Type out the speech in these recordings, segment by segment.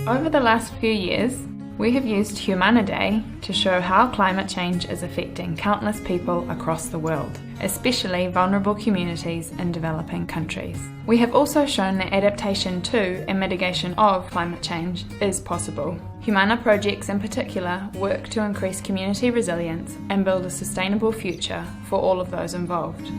Over the last few years, we have used Humana Day to show how climate change is affecting countless people across the world, especially vulnerable communities in developing countries. We have also shown that adaptation to and mitigation of climate change is possible. Humana projects in particular work to increase community resilience and build a sustainable future for all of those involved.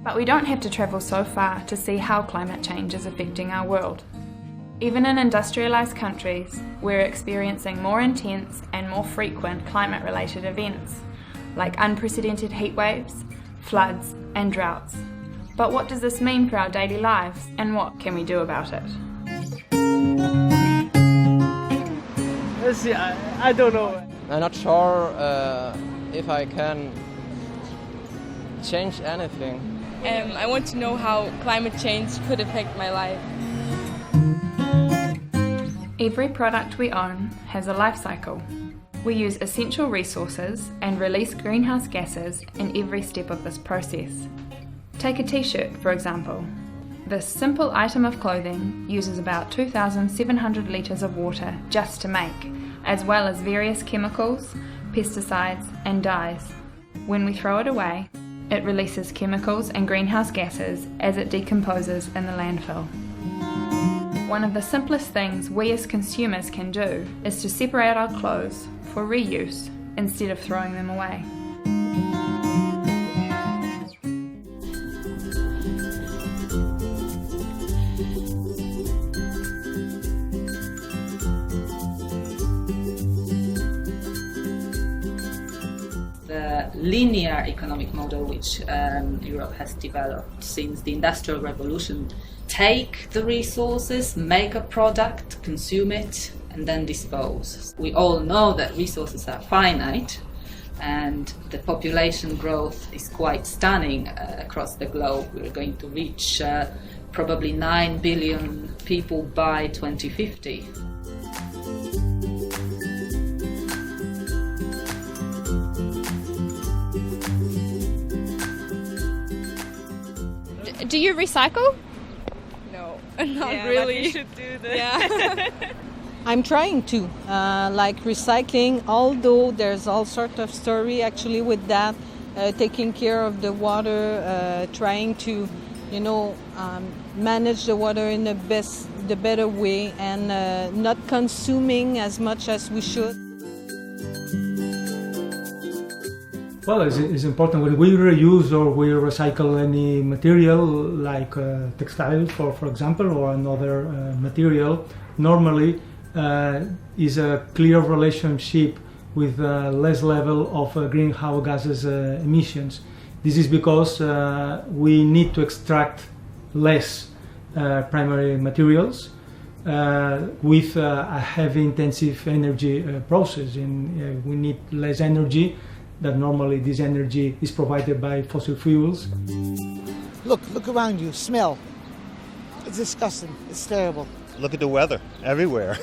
But we don't have to travel so far to see how climate change is affecting our world. Even in industrialised countries, we're experiencing more intense and more frequent climate-related events, like unprecedented heat waves, floods and droughts. But what does this mean for our daily lives, and what can we do about it? I don't know. I'm not sure if I can change anything. I want to know how climate change could affect my life. Every product we own has a life cycle. We use essential resources and release greenhouse gases in every step of this process. Take a t-shirt, for example. This simple item of clothing uses about 2,700 litres of water just to make, as well as various chemicals, pesticides and dyes. When we throw it away, it releases chemicals and greenhouse gases as it decomposes in the landfill. One of the simplest things we as consumers can do is to separate our clothes for reuse instead of throwing them away. The linear economic model which Europe has developed since the Industrial Revolution take the resources, make a product, consume it, and then dispose. We all know that resources are finite and the population growth is quite stunning across the globe. We're going to reach probably 9 billion people by 2050. Do you recycle? No, not really. But you should do that. Yeah. I'm trying to, like recycling, although there's all sort of story actually with that, taking care of the water, trying to, manage the water in the better way and not consuming as much as we should. Well, it's important when we reuse or we recycle any material like textile, for example, or another material, normally is a clear relationship with less level of greenhouse gases emissions. This is because we need to extract less primary materials with a heavy intensive energy process, and we need less energy. That normally this energy is provided by fossil fuels. Look around you, smell. It's disgusting, it's terrible. Look at the weather everywhere.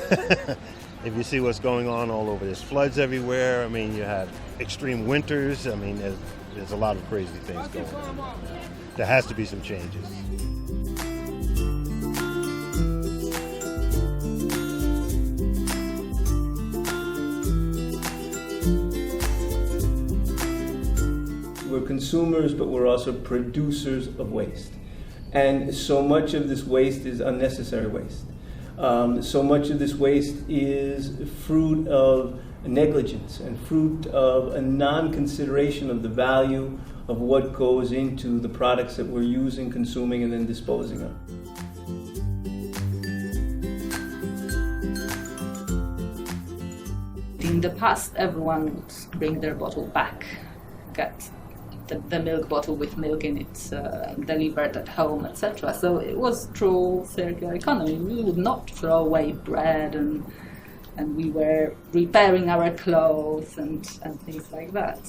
If you see what's going on all over, there's floods everywhere. I mean, you have extreme winters. I mean, there's a lot of crazy things going on. There has to be some changes. We're consumers, but we're also producers of waste. And so much of this waste is unnecessary waste. So much of this waste is fruit of negligence and fruit of a non-consideration of the value of what goes into the products that we're using, consuming, and then disposing of. In the past, everyone would bring their bottle back, get the milk bottle with milk in it delivered at home, etc. So it was true circular economy. We would not throw away bread and we were repairing our clothes and things like that.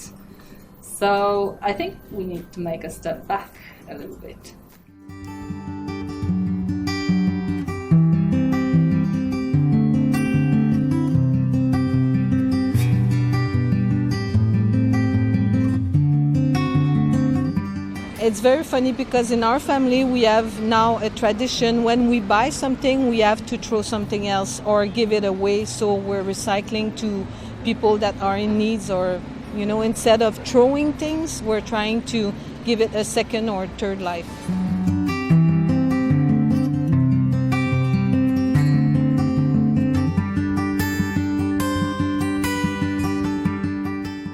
So I think we need to make a step back a little bit. It's very funny because in our family we have now a tradition: when we buy something we have to throw something else or give it away, so we're recycling to people that are in needs, or instead of throwing things we're trying to give it a second or third life.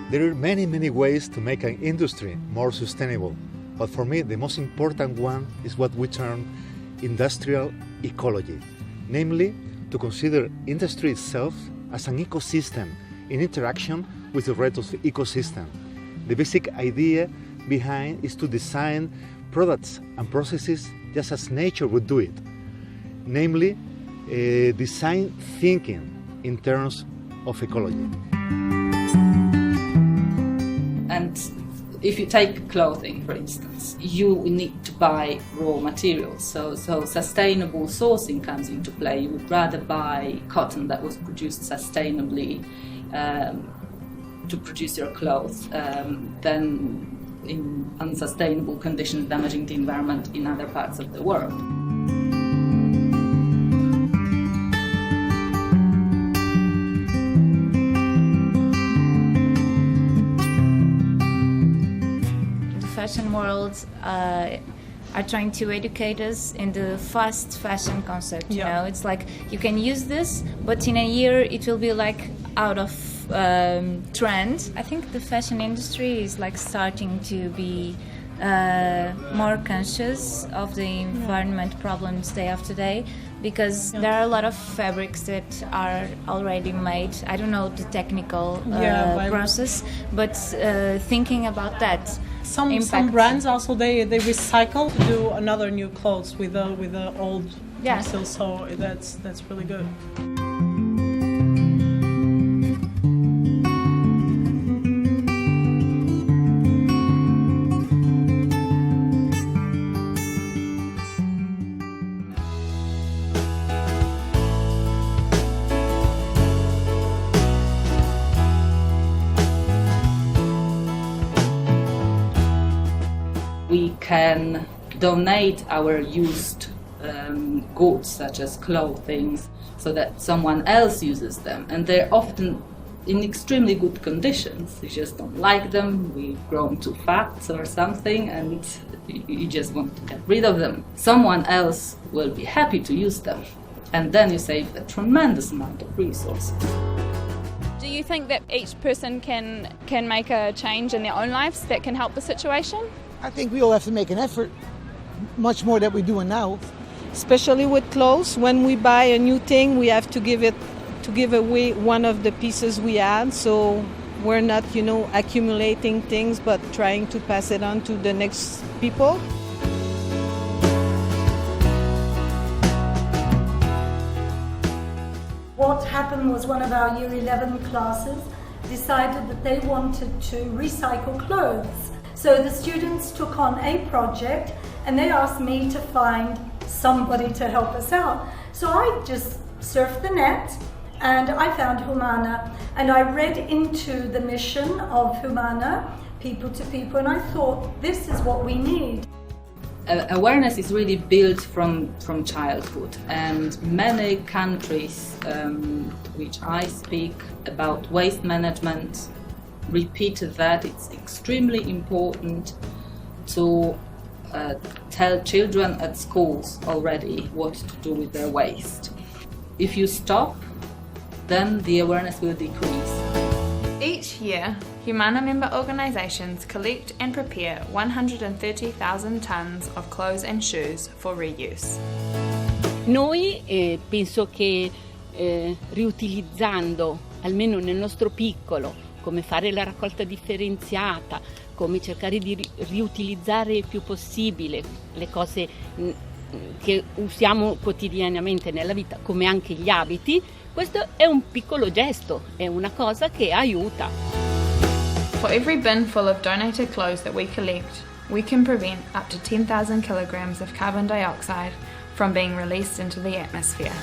There are many ways to make an industry more sustainable, but for me the most important one is what we term industrial ecology, namely to consider industry itself as an ecosystem in interaction with the rest of the ecosystem. The basic idea behind is to design products and processes just as nature would do it, namely design thinking in terms of ecology. And if you take clothing, for instance, you need to buy raw materials. So sustainable sourcing comes into play. You would rather buy cotton that was produced sustainably to produce your clothes than in unsustainable conditions damaging the environment in other parts of the world. Fashion world are trying to educate us in the fast fashion concept. It's like you can use this, but in a year it will be like out of trend. I think the fashion industry is like starting to be more conscious of the environment problems day after day, because there are a lot of fabrics that are already made. I don't know the technical process, but thinking about that. Some brands also they recycle to do another new clothes with the old textiles, so that's really good. We can donate our used goods, such as clothing, so that someone else uses them. And they're often in extremely good conditions. You just don't like them, we've grown too fat or something, and you just want to get rid of them. Someone else will be happy to use them. And then you save a tremendous amount of resources. Do you think that each person can make a change in their own lives that can help the situation? I think we all have to make an effort, much more than we're doing now. Especially with clothes, when we buy a new thing, we have to give away one of the pieces we had, so we're not, accumulating things, but trying to pass it on to the next people. What happened was one of our Year 11 classes decided that they wanted to recycle clothes. So the students took on a project and they asked me to find somebody to help us out. So I just surfed the net and I found Humana, and I read into the mission of Humana, people to people, and I thought, this is what we need. Awareness is really built from childhood, and many countries which I speak about waste management repeat that it's extremely important to tell children at schools already what to do with their waste. If you stop, then the awareness will decrease. Each year, Humana member organisations collect and prepare 130,000 tonnes of clothes and shoes for reuse. Noi penso che riutilizzando, almeno nel nostro piccolo, come fare la raccolta differenziata, come cercare di riutilizzare il più possibile le cose che usiamo quotidianamente nella vita, come anche gli abiti, questo è un piccolo gesto, è una cosa che aiuta. For every bin full of donated clothes that we collect, we can prevent up to 10,000 kilograms of carbon dioxide from being released into the atmosphere.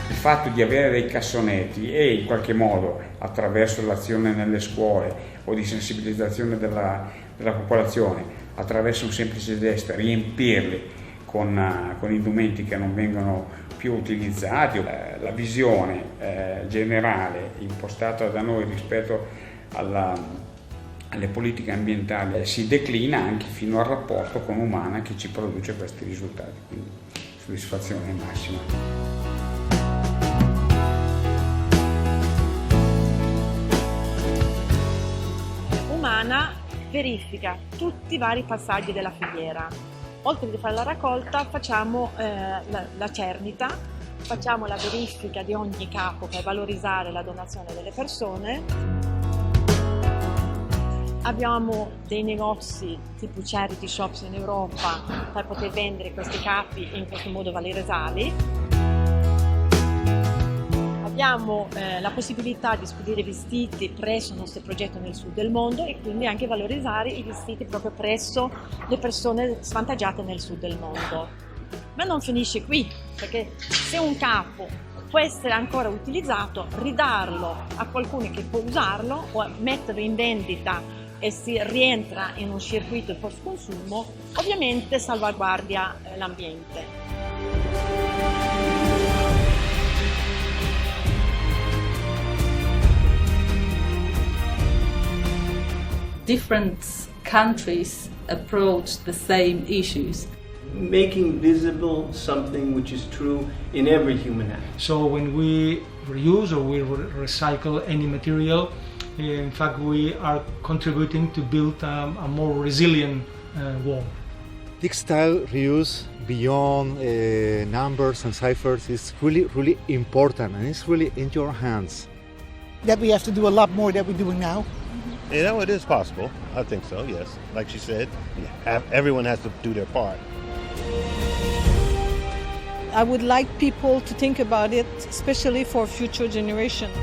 Il fatto di avere dei cassonetti e in qualche modo attraverso l'azione nelle scuole o di sensibilizzazione della popolazione, attraverso un semplice gesto, riempirli con indumenti che non vengono più utilizzati, la visione generale impostata da noi rispetto alle politiche ambientali si declina anche fino al rapporto con Humana che ci produce questi risultati, quindi soddisfazione massima. Humana verifica tutti i vari passaggi della filiera. Oltre di fare la raccolta facciamo la cernita, facciamo la verifica di ogni capo per valorizzare la donazione delle persone. Abbiamo dei negozi tipo charity shops in Europa per poter vendere questi capi e in questo modo valorizzarli. Abbiamo la possibilità di spedire vestiti presso il nostro progetto nel sud del mondo e quindi anche valorizzare i vestiti proprio presso le persone svantaggiate nel sud del mondo. Ma non finisce qui, perché se un capo può essere ancora utilizzato, ridarlo a qualcuno che può usarlo o metterlo in vendita e si rientra in un circuito di post consumo, ovviamente salvaguardia l'ambiente. Different countries approach the same issues. Making visible something which is true in every human act. So when we reuse or we recycle any material, in fact we are contributing to build a more resilient world. Textile reuse beyond numbers and ciphers is really important, and it's really in your hands. That we have to do a lot more than we're doing now. You know, it is possible. I think so, yes. Like she said, everyone has to do their part. I would like people to think about it, especially for future generations.